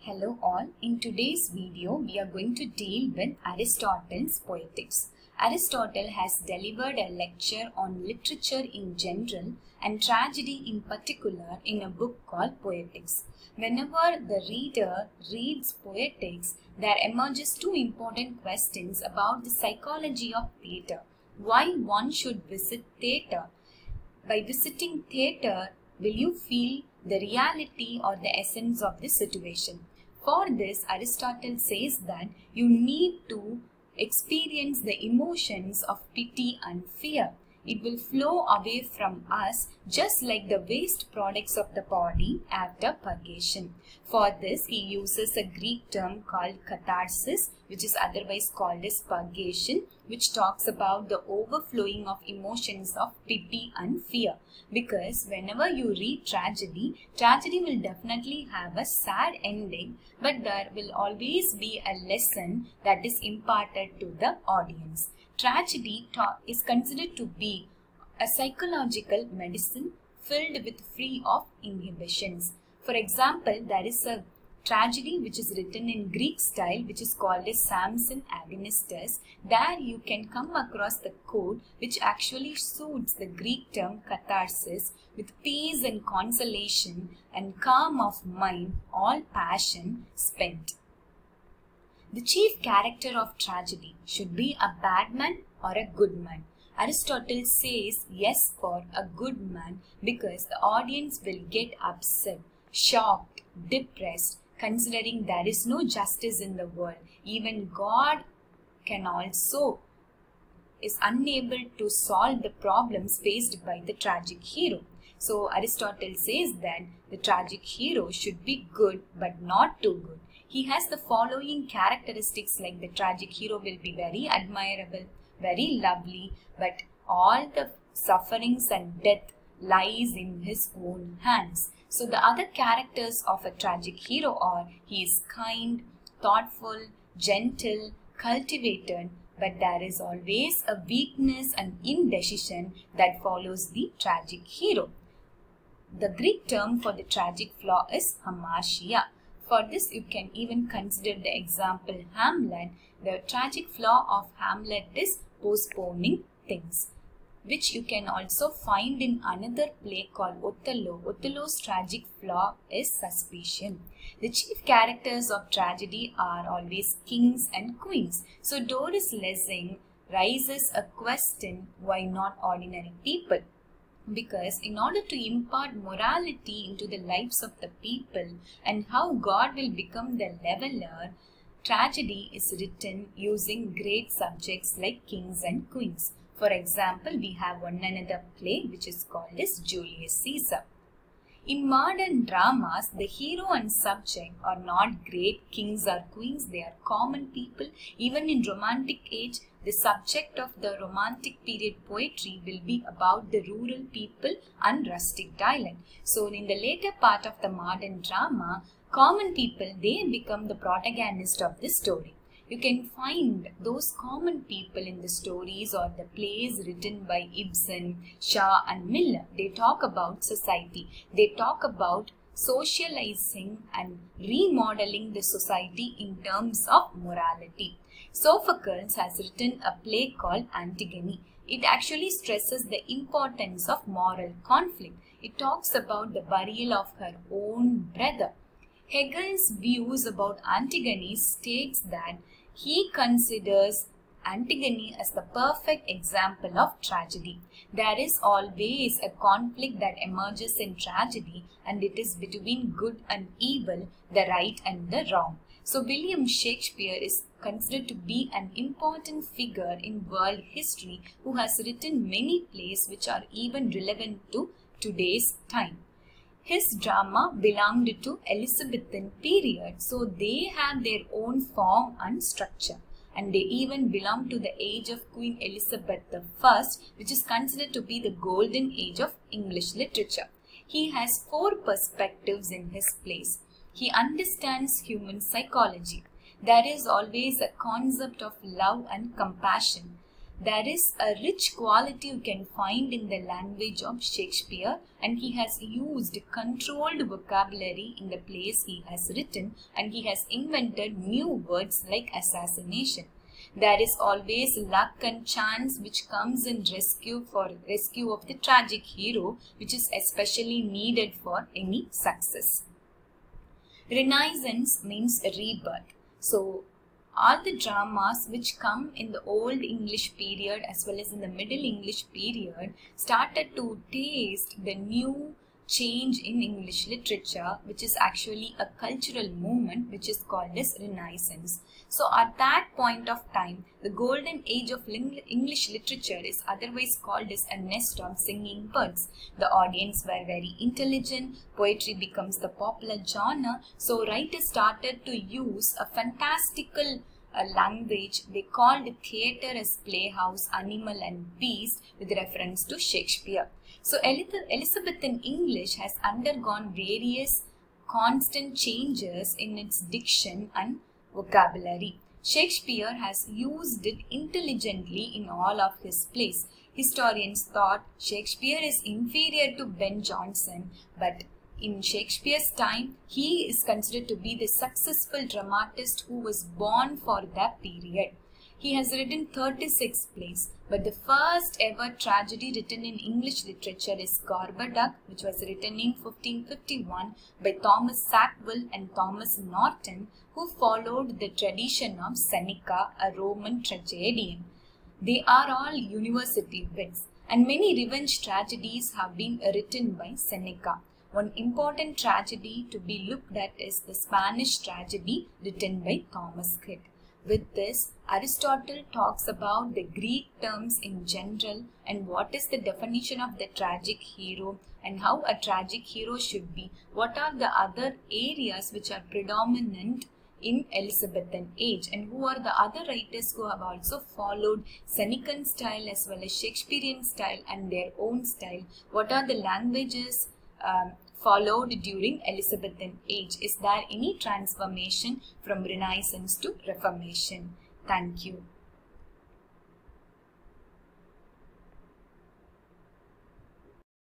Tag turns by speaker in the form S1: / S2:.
S1: Hello all, in today's video we are going to deal with Aristotle's Poetics. Aristotle has delivered a lecture on literature in general and tragedy in particular in a book called Poetics. Whenever the reader reads Poetics, there emerges two important questions about the psychology of theatre. Why one should visit theatre? By visiting theatre, will you feel the reality or the essence of the situation? For this, Aristotle says that you need to experience the emotions of pity and fear. It will flow away from us just like the waste products of the body after purgation. For this, he uses a Greek term called catharsis, which is otherwise called as purgation, which talks about the overflowing of emotions of pity and fear. Because whenever you read tragedy will definitely have a sad ending, but there will always be a lesson that is imparted to the audience. Tragedy is considered to be a psychological medicine filled with free of inhibitions. For example, there is a tragedy which is written in Greek style which is called as Samson Agonistes. There you can come across the quote which actually suits the Greek term catharsis, with peace and consolation and calm of mind, all passion spent. The chief character of tragedy should be a bad man or a good man. Aristotle says yes for a good man because the audience will get upset, shocked, depressed, considering there is no justice in the world. Even God is unable to solve the problems faced by the tragic hero. So Aristotle says that the tragic hero should be good but not too good. He has the following characteristics, like the tragic hero will be very admirable, very lovely, but all the sufferings and death lies in his own hands. So the other characters of a tragic hero are he is kind, thoughtful, gentle, cultivated, but there is always a weakness and indecision that follows the tragic hero. The Greek term for the tragic flaw is hamartia. For this, you can even consider the example Hamlet. The tragic flaw of Hamlet is postponing things, which you can also find in another play called Othello. Othello's tragic flaw is suspicion. The chief characters of tragedy are always kings and queens. So Doris Lessing raises a question, why not ordinary people? Because in order to impart morality into the lives of the people and how God will become the leveler, tragedy is written using great subjects like kings and queens. For example, we have one another play which is called as Julius Caesar. In modern dramas, the hero and subject are not great kings or queens, they are common people. Even in romantic age, the subject of the romantic period poetry will be about the rural people and rustic dialect. So in the later part of the modern drama, common people, they become the protagonist of the story. You can find those common people in the stories or the plays written by Ibsen, Shaw and Miller. They talk about society. They talk about socializing and remodeling the society in terms of morality. Sophocles has written a play called Antigone. It actually stresses the importance of moral conflict. It talks about the burial of her own brother. Hegel's views about Antigone states that he considers Antigone as the perfect example of tragedy. There is always a conflict that emerges in tragedy, and it is between good and evil, the right and the wrong. So William Shakespeare is considered to be an important figure in world history who has written many plays which are even relevant to today's time. His drama belonged to Elizabethan period, so they have their own form and structure. And they even belong to the age of Queen Elizabeth I, which is considered to be the golden age of English literature. He has four perspectives in his plays. He understands human psychology. There is always a concept of love and compassion. There is a rich quality you can find in the language of Shakespeare, and he has used controlled vocabulary in the plays he has written, and he has invented new words like assassination. There is always luck and chance which comes in rescue of the tragic hero, which is especially needed for any success. Renaissance means rebirth. So all the dramas which come in the Old English period as well as in the Middle English period started to taste the new change in English literature, which is actually a cultural movement which is called as Renaissance. So at that point of time, the golden age of English literature is otherwise called as a nest of singing birds. The audience were very intelligent, poetry becomes the popular genre, so writers started to use a fantastical language. They called theatre as playhouse, animal and beast with reference to Shakespeare. So Elizabethan English has undergone various constant changes in its diction and vocabulary. Shakespeare has used it intelligently in all of his plays. Historians thought Shakespeare is inferior to Ben Jonson, but in Shakespeare's time, he is considered to be the successful dramatist who was born for that period. He has written 36 plays, but the first ever tragedy written in English literature is Gorboduc, which was written in 1551 by Thomas Sackville and Thomas Norton, who followed the tradition of Seneca, a Roman tragedian. They are all university wits, and many revenge tragedies have been written by Seneca. One important tragedy to be looked at is the Spanish tragedy written by Thomas Kyd. With this, Aristotle talks about the Greek terms in general and what is the definition of the tragic hero and how a tragic hero should be. What are the other areas which are predominant in Elizabethan age, and who are the other writers who have also followed Senecan style as well as Shakespearean style and their own style. What are the languages followed during Elizabethan age? Is there any transformation from Renaissance to Reformation? Thank you.